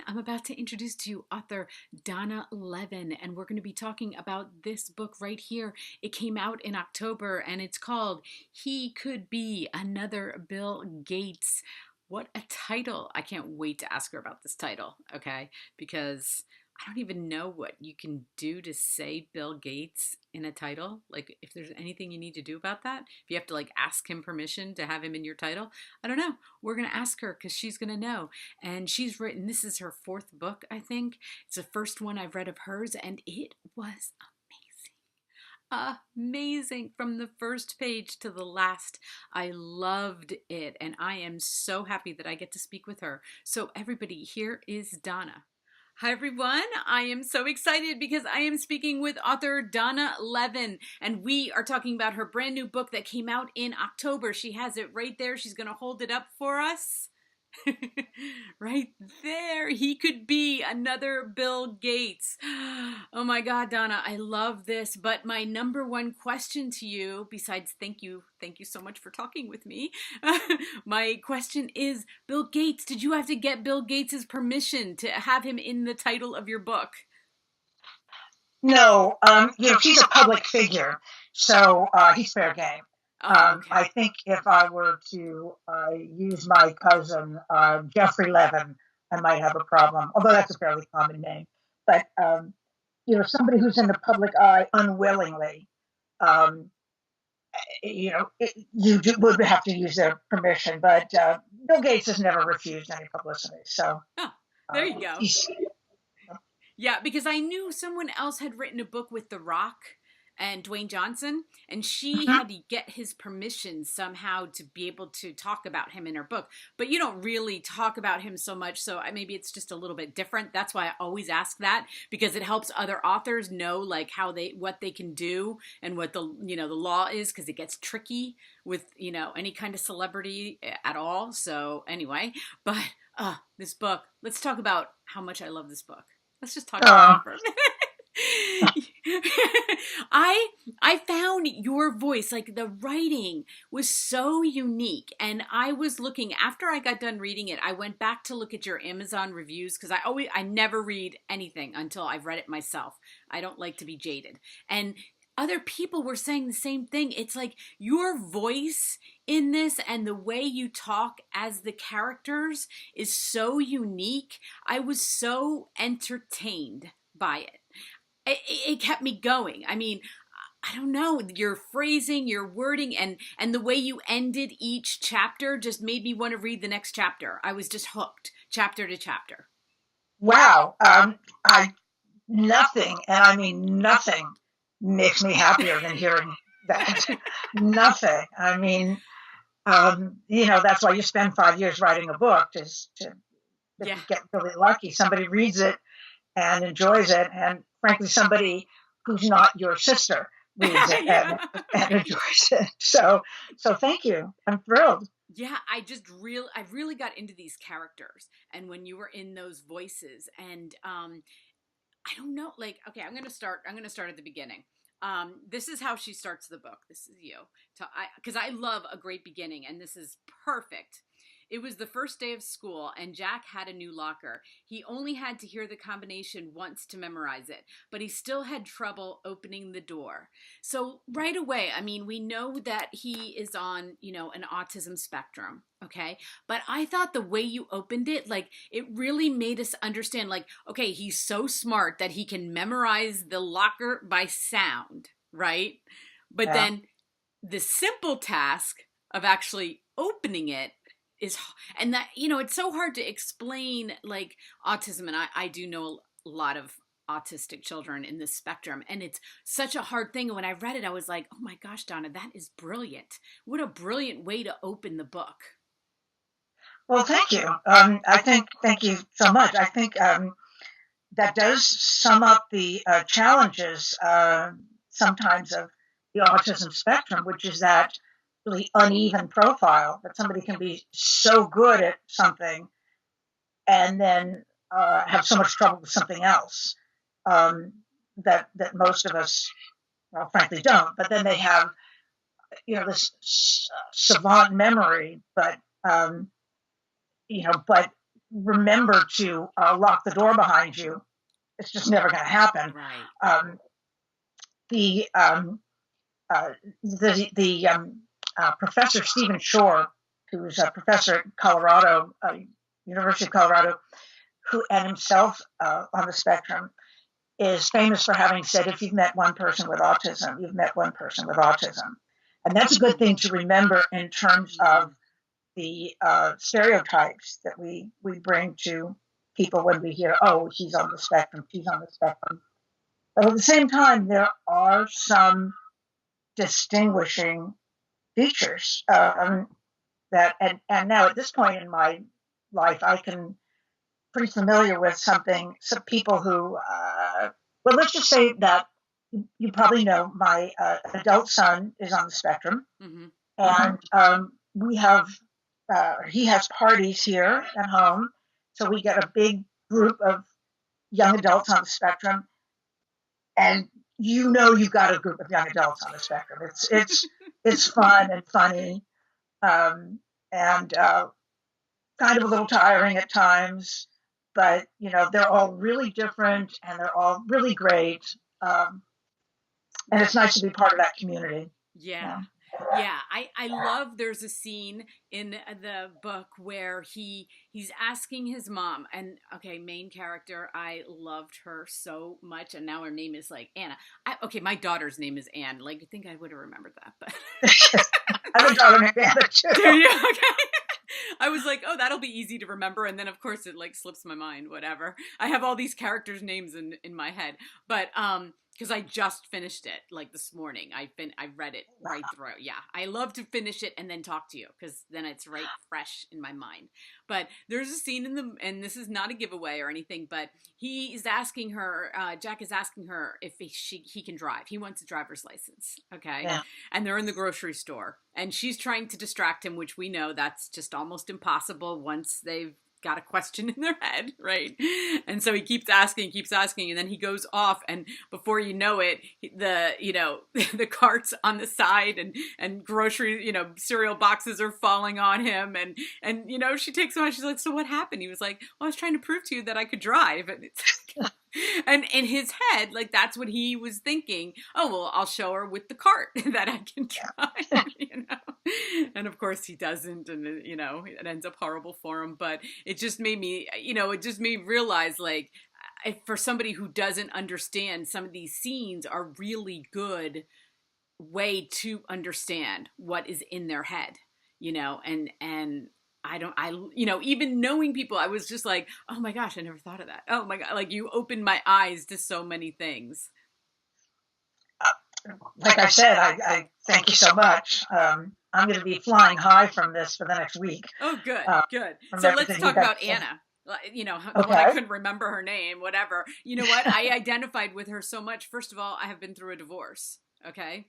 I'm about to introduce to you author Donna Levin, and we're going to be talking about this book right here. It came out in October, and it's called He Could Be Another Bill Gates. What a title! I can't wait to ask her about this title, okay? Because I don't even know what you can do to say Bill Gates in a title. Like, if there's anything you need to do about that, if you have to like ask him permission to have him in your title, I don't know. We're going to ask her because she's going to know. And she's written, this is her fourth book, I think. It's the first one I've read of hers, and it was amazing from the first page to the last. I loved it, and I am so happy that I get to speak with her. So, everybody, here is Donna. Hi, everyone. I am so excited because I am speaking with author Donna Levin, and we are talking about her brand new book that came out in October. She has it right there. She's going to hold it up for us. Right there. He could be another Bill Gates. Oh my God, Donna, I love this. But my number one question to you, besides thank you so much for talking with me. My question is, Bill Gates, did you have to get Bill Gates's permission to have him in the title of your book? No, he's a public figure, so he's fair game. Oh, okay. I think if I were to use my cousin Jeffrey Levin, I might have a problem. Although that's a fairly common name, but somebody who's in the public eye unwillingly, um, would have to use their permission. But Bill Gates has never refused any publicity, so Oh, there you go. he's Yeah, because I knew someone else had written a book with The Rock and Dwayne Johnson, and she Mhm. had to get his permission somehow to be able to talk about him in her book. But you don't really talk about him so much, so maybe it's just a little bit different. That's why I always ask that, because it helps other authors know like what they can do and what the law is, because it gets tricky with any kind of celebrity at all. So anyway, but this book. Let's talk about how much I love this book. Let's just talk about uh, that for a minute. I found your voice, like the writing was so unique, and I was looking after I got done reading it. I went back to look at your Amazon reviews because I never read anything until I've read it myself. I don't like to be jaded, and other people were saying the same thing. It's like your voice in this and the way you talk as the characters is so unique. I was so entertained by it. It kept me going. I mean, I don't know, your phrasing, your wording, and the way you ended each chapter just made me want to read the next chapter. I was just hooked, chapter to chapter. wow. I Nothing, and I mean nothing, makes me happier than hearing that. Nothing. I mean, that's why you spend 5 years writing a book. If Yeah. you get really lucky, somebody reads it and enjoys it, and frankly, somebody who's not your sister reads it Yeah. and Right. enjoys it. So thank you. I'm thrilled. Yeah, I really got into these characters, and when you were in those voices, and I don't know, like, okay, I'm gonna start at the beginning. This is how she starts the book. This is you. Because I love a great beginning, and this is perfect. It was the first day of school, and Jack had a new locker. He only had to hear the combination once to memorize it, but he still had trouble opening the door. So right away, I mean, we know that he is on, an autism spectrum, okay? But I thought the way you opened it, like, it really made us understand, like, okay, he's so smart that he can memorize the locker by sound, right? But Yeah. then the simple task of actually opening it is, and that, it's so hard to explain like autism. And I do know a lot of autistic children in this spectrum, and it's such a hard thing. And when I read it, I was like, oh my gosh, Donna, that is brilliant. What a brilliant way to open the book. Well, thank you. Thank you so much. I think that does sum up the challenges sometimes of the autism spectrum, which is that really uneven profile that somebody can be so good at something and then have so much trouble with something else um, that most of us, well, frankly, don't. But then they have, this savant memory, but remember to lock the door behind you, it's just never going to happen. Right. Um, the um, Professor Stephen Shore, who's a professor at Colorado, University of Colorado, who and himself on the spectrum, is famous for having said, if you've met one person with autism, you've met one person with autism. And that's a good thing to remember in terms of the stereotypes that we bring to people when we hear, oh, he's on the spectrum, she's on the spectrum. But at the same time, there are some distinguishing features that, and now at this point in my life, I can pretty familiar with some people who, well, let's just say that you probably know my adult son is on the spectrum, Mm-hmm. and we have, he has parties here at home, so we get a big group of young adults on the spectrum, and you've got a group of young adults on the spectrum. It's fun and funny, and kind of a little tiring at times, but they're all really different and they're all really great, and it's nice to be part of that community. Yeah. Yeah, I love, there's a scene in the book where he's asking his mom, and okay, main character, I loved her so much, and now her name is like Anna. Okay, my daughter's name is Anne. Like, I think I would have remembered that, but I have a daughter named Anna too. Do you? Okay. I was like, oh, that'll be easy to remember, and then of course it like slips my mind. Whatever. I have all these characters' names in my head, but because I just finished it like this morning. I read it right through. Yeah, I love to finish it and then talk to you because then it's right fresh in my mind. But there's a scene and this is not a giveaway or anything, but he is asking her, Jack is asking her if he can drive. He wants a driver's license. Okay. Yeah. And they're in the grocery store and she's trying to distract him, which we know that's just almost impossible once they've got a question in their head, right? And so he keeps asking, and then he goes off, and before you know it, the carts on the side and grocery, cereal boxes are falling on him, and she takes him out. She's like, so what happened? He was like, well, I was trying to prove to you that I could drive, and it's and in his head, like that's what he was thinking. Oh well, I'll show her with the cart that I can drive, And of course he doesn't, and it ends up horrible for him. But it just made me, realize, like, for somebody who doesn't understand, some of these scenes are really good way to understand what is in their head, and even knowing people, I was just like, oh my gosh, I never thought of that. Oh my God. Like, you opened my eyes to so many things. Like I said, I thank you so much. I'm going to be flying high from this for the next week. Oh, good, good. So let's talk about Anna. The one I couldn't remember her name, whatever. You know what? I identified with her so much. First of all, I have been through a divorce. Okay.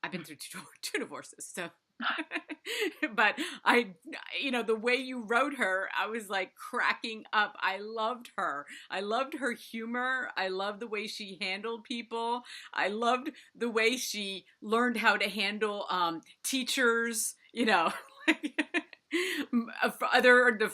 I've been through two divorces. So, but the way you wrote her, I was like cracking up. I loved her. I loved her humor. I loved the way she handled people. I loved the way she learned how to handle teachers, the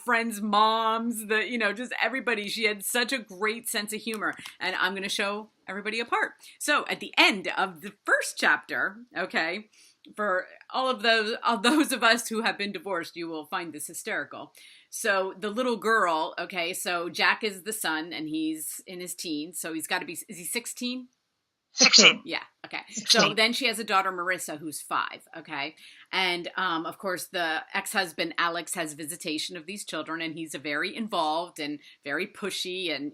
friends' moms, just everybody. She had such a great sense of humor, and I'm going to show everybody a part. So at the end of the first chapter, okay, for all those of us who have been divorced, you will find this hysterical. So the little girl, okay, so Jack is the son, and he's in his teens, so he's got to be, is he 16? 16. Yeah. Okay. 16. So then she has a daughter, Marissa, who's 5. Okay. And, of course, the ex-husband, Alex, has visitation of these children, and he's very involved and very pushy and,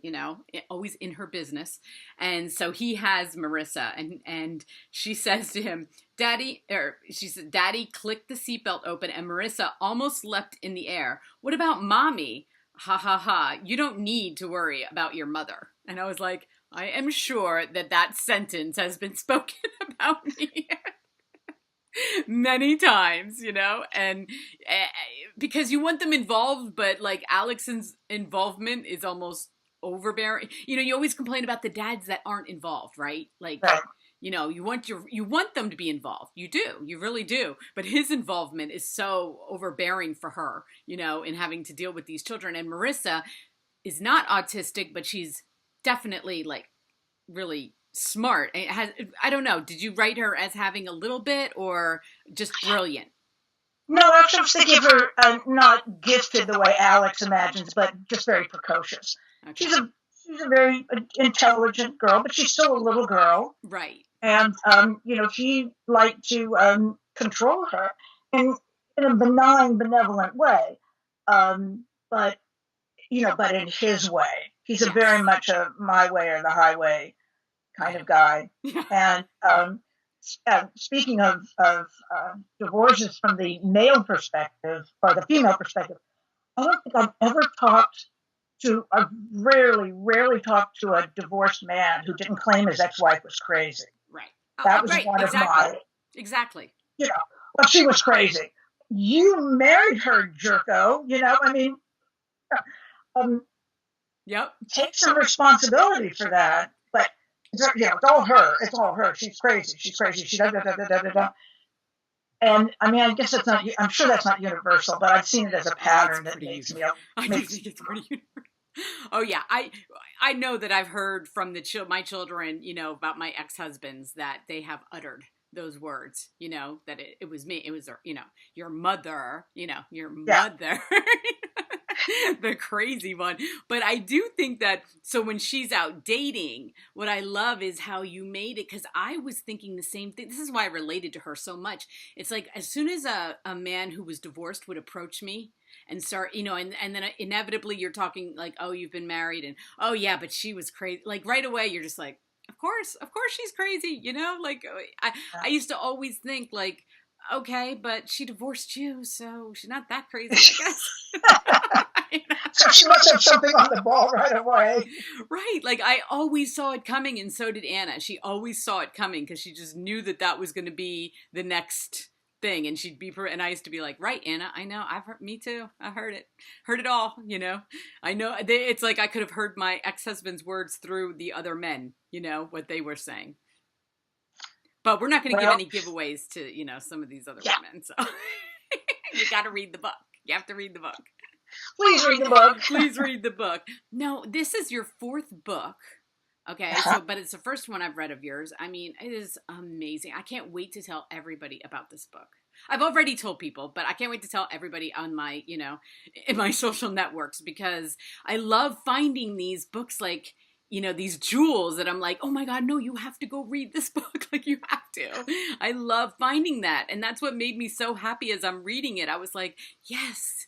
always in her business. And so he has Marissa, and she says to him, she said, Daddy clicked the seatbelt open, and Marissa almost leapt in the air. What about Mommy? Ha ha ha. You don't need to worry about your mother. And I was like, I am sure that sentence has been spoken about me many times, and because you want them involved, but like Alex's involvement is almost overbearing. You always complain about the dads that aren't involved, right? Like, right. you want them to be involved. You do. You really do. But his involvement is so overbearing for her, in having to deal with these children. And Marissa is not autistic, but she's definitely like really smart. I don't know. Did you write her as having a little bit or just brilliant? No, actually, I was thinking of her not gifted the way Alex imagines, but just very precocious. Okay. She's a very intelligent girl, but she's still a little girl. Right. And he liked to control her in a benign, benevolent way. But but in his way. He's a very much a my way or the highway kind of guy. Yeah. And speaking of divorces from the male perspective or the female perspective, I don't think I've ever I've rarely talked to a divorced man who didn't claim his ex-wife was crazy. Right. That was one of my... Exactly. Well, she was crazy. You married her, jerko. Yep. Take some responsibility for that. But it's all her. It's all her. She's crazy. She da da da da da da. And I guess it's not. I'm sure that's not universal, but I've seen it as a pattern that makes me. I do think it's pretty universal. Oh yeah, I know that I've heard from my children, about my ex-husbands that they have uttered those words, that it was me. It was, your mother, your mother. The crazy one. But I do think that, so when she's out dating, what I love is how you made it, because I was thinking the same thing. This is why I related to her so much. It's like, as soon as a man who was divorced would approach me and start, and then inevitably you're talking like, oh, you've been married, and oh yeah, but she was crazy. Like right away, you're just like, of course she's crazy, like I used to always think like, okay, but she divorced you, so she's not that crazy, I guess. So she must have something on the ball right away. Right. Like I always saw it coming, and so did Anna. She always saw it coming because she just knew that was going to be the next thing, and and I used to be like, right, Anna, I know, me too. I heard it all, I know it's like I could have heard my ex-husband's words through the other men, what they were saying. But we're not going to give any giveaways to, some of these other women. So you got to read the book. You have to read the book. Please read the book. Please read the book. No, this is your fourth book. Okay, but it's the first one I've read of yours. It is amazing. I can't wait to tell everybody about this book. I've already told people, but I can't wait to tell everybody on my, in my social networks, because I love finding these books like, these jewels that I'm like, oh my God, no, you have to go read this book. Like you have to. I love finding that. And that's what made me so happy as I'm reading it. I was like, yes.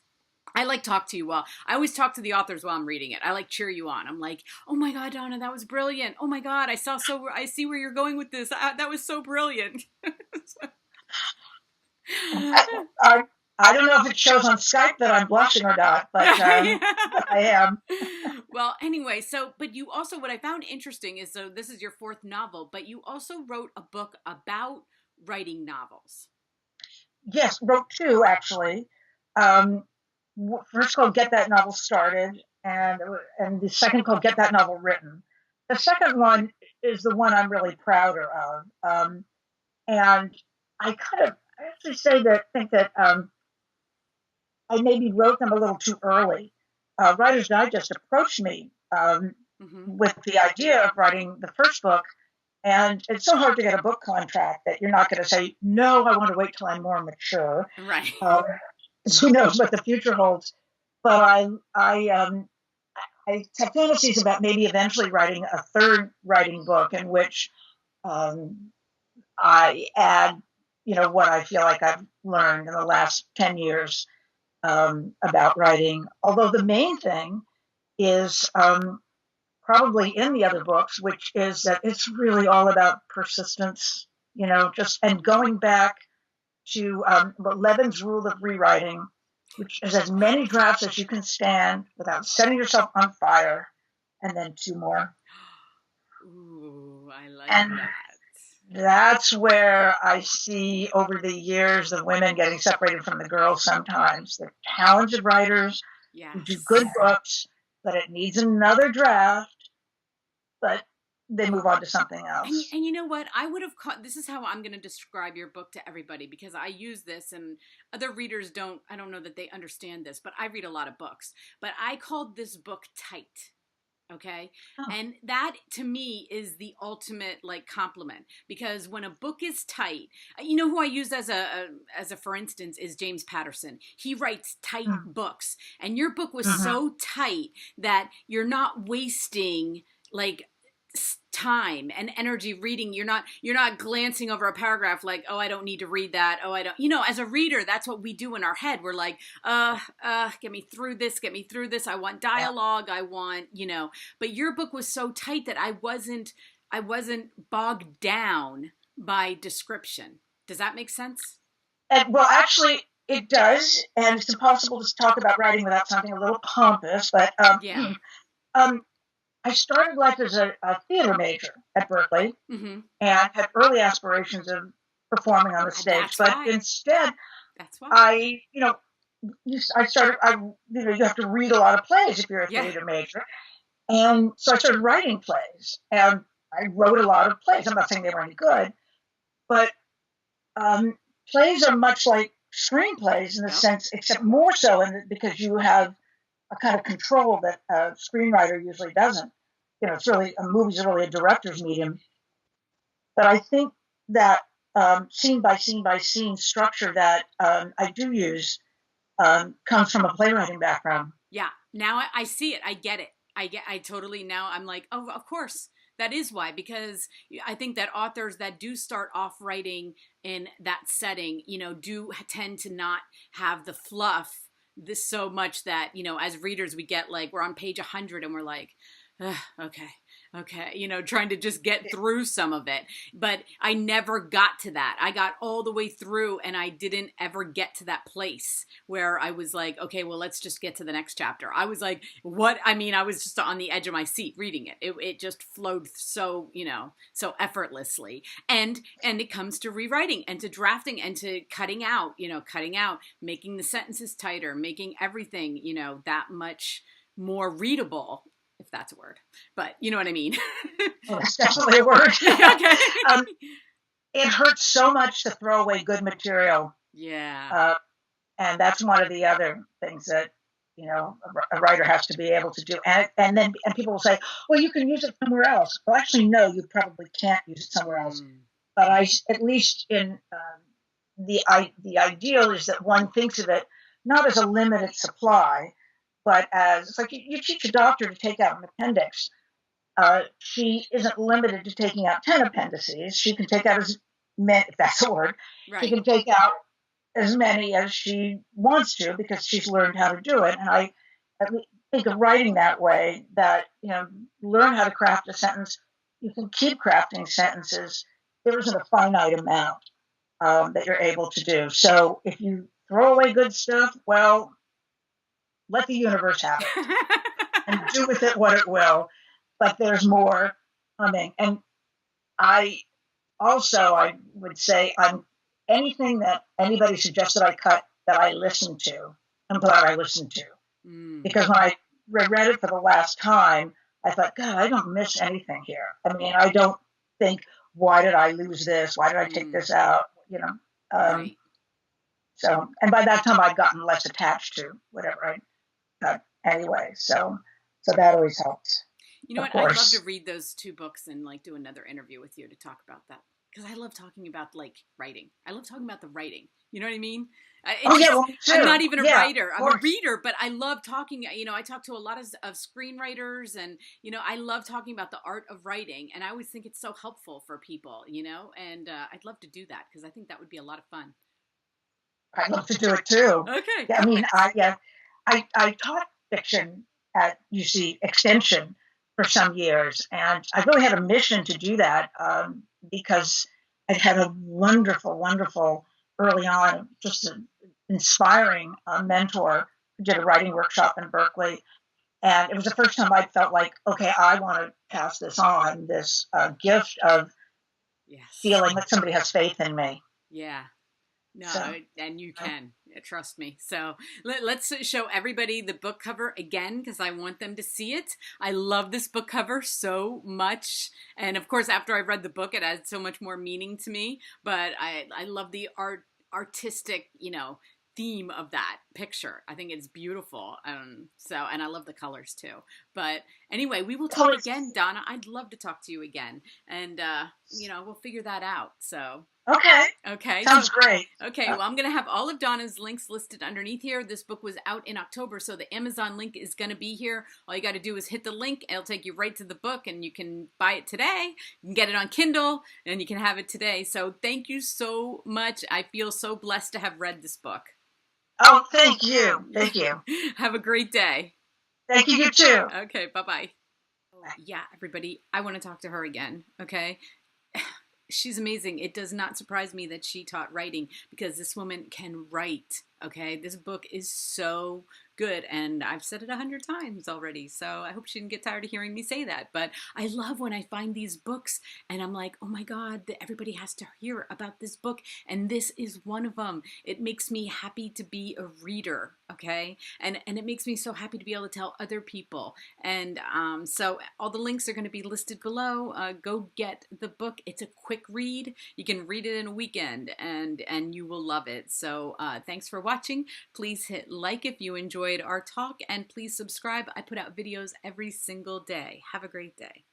I like talk to you I always talk to the authors while I'm reading it. I like cheer you on. I'm like, oh my God, Donna, that was brilliant. Oh my God, I see where you're going with this. That was so brilliant. I don't know if it shows on Skype that I'm blushing or not, but I am. Well, anyway, but you also, what I found interesting is, so this is your fourth novel, but you also wrote a book about writing novels. Yes, wrote two, actually. First called Get That Novel Started, and the second called Get That Novel Written. The second one is the one I'm really prouder of. And I actually think that I maybe wrote them a little too early. Writer's Digest approached me with the idea of writing the first book, and it's so hard to get a book contract that you're not going to say, no, I want to wait till I'm more mature. Right. Who knows what the future holds? But I have fantasies about maybe eventually writing a third writing book in which I add, what I feel like I've learned in the last 10 years about writing. Although the main thing is probably in the other books, which is that it's really all about persistence, and going back to Levin's rule of rewriting, which is as many drafts as you can stand without setting yourself on fire, and then two more. Ooh, I like that. That's where I see over the years the women getting separated from the girls sometimes. They're talented writers who do good books, but it needs another draft. But, they move on to something else. And you know what? I would have caught this is how I'm going to describe your book to everybody because I use this and other readers don't, I don't know that they understand this, but I read a lot of books. But I called this book tight. Okay. Oh. And that to me is the ultimate like compliment because when a book is tight, you know who I use as a for instance is James Patterson. He writes tight books and your book was so tight that you're not wasting like time and energy reading. You're not glancing over a paragraph like, oh, I don't need to read that. Oh, I don't, as a reader, that's what we do in our head. We're like, get me through this, get me through this. I want dialogue. I want, but your book was so tight that I wasn't bogged down by description. Does that make sense? Well, actually, it does, and it's impossible to talk about writing without something a little pompous. But yeah. I started life as a theater major at Berkeley and had early aspirations of performing on the stage. But instead, I started, you have to read a lot of plays if you're a theater major. And so I started writing plays. And I wrote a lot of plays. I'm not saying they were any good, but plays are much like screenplays in the sense, except more so because you have a kind of control that a screenwriter usually doesn't. It's really, a movie's really a director's medium. But I think that scene by scene by scene structure that I do use comes from a playwriting background. Yeah. Now I see it. I get it. I totally, now I'm like, oh, of course. That is why, because I think that authors that do start off writing in that setting, do tend to not have the fluff this so much that, as readers, we get like, we're on page 100 and we're like, okay, trying to just get through some of it. But I never got to that. I got all the way through and I didn't ever get to that place where I was like, okay, well, let's just get to the next chapter. I was like, what? I mean, I was just on the edge of my seat reading it. It just flowed so, so effortlessly. And it comes to rewriting and to drafting and to cutting out, making the sentences tighter, making everything, that much more readable, if that's a word, but you know what I mean. Well, that's definitely a word. Okay. It hurts so much to throw away good material. Yeah. And that's one of the other things that, a writer has to be able to do. And then people will say, well, you can use it somewhere else. Well, actually, no, you probably can't use it somewhere else. But at least in the ideal is that one thinks of it not as a limited supply, but as it's like you teach a doctor to take out an appendix. She isn't limited to taking out 10 appendices. She can take out as many, if that's a word. Right. She can take out as many as she wants to because she's learned how to do it. And I think of writing that way, that, learn how to craft a sentence. You can keep crafting sentences. There isn't a finite amount that you're able to do. So if you throw away good stuff, well, let the universe have it and do with it what it will. But there's more coming. And I would say anything that anybody suggests that I cut, that I listen to, I'm glad I listened to. Because when I read it for the last time, I thought, God, I don't miss anything here. I mean, I don't think, why did I lose this? Why did I take this out? Right. So, and by that time I'd gotten less attached to whatever I cut anyway. So that always helps. You know what? I'd love to read those two books and like do another interview with you to talk about that. Because I love talking about like writing. I love talking about the writing. You know what I mean? Well, I'm not even a writer. I'm a reader, but I love talking. I talk to a lot of screenwriters and, I love talking about the art of writing. And I always think it's so helpful for people, and I'd love to do that because I think that would be a lot of fun. I'd love to do it too. Okay. Yeah, I mean, I taught fiction at UC Extension for some years, and I really had a mission to do that because I had a wonderful, wonderful early on, just an inspiring mentor who did a writing workshop in Berkeley. And it was the first time I felt like, okay, I want to pass this on, this gift of feeling that somebody has faith in me. Yeah. No, and you can. Trust me. So let's show everybody the book cover again because I want them to see it. I love this book cover so much. And of course, after I read the book, it had so much more meaning to me. But I love the artistic, theme of that picture. I think it's beautiful. And I love the colors too. But anyway, we will talk again, Donna. I'd love to talk to you again. And, we'll figure that out. So. Okay. Okay. Sounds great. Okay. Well, I'm going to have all of Donna's links listed underneath here. This book was out in October, so the Amazon link is going to be here. All you got to do is hit the link. It'll take you right to the book, and you can buy it today. You can get it on Kindle, and you can have it today. So thank you so much. I feel so blessed to have read this book. Oh, thank you. Thank you. Have a great day. Thank you, you too. Okay. Bye-bye. Yeah, everybody, I want to talk to her again. Okay. She's amazing. It does not surprise me that she taught writing because this woman can write. Okay, this book is so good, and I've said it 100 times already, so I hope she didn't get tired of hearing me say that. But I love when I find these books and I'm like, oh my God, everybody has to hear about this book, and this is one of them. It makes me happy to be a reader, okay, and it makes me so happy to be able to tell other people. And so all the links are going to be listed below. Go get the book. It's a quick read. You can read it in a weekend, and you will love it. So thanks for watching. Please hit like if you enjoyed our talk, and please subscribe. I put out videos every single day. Have a great day.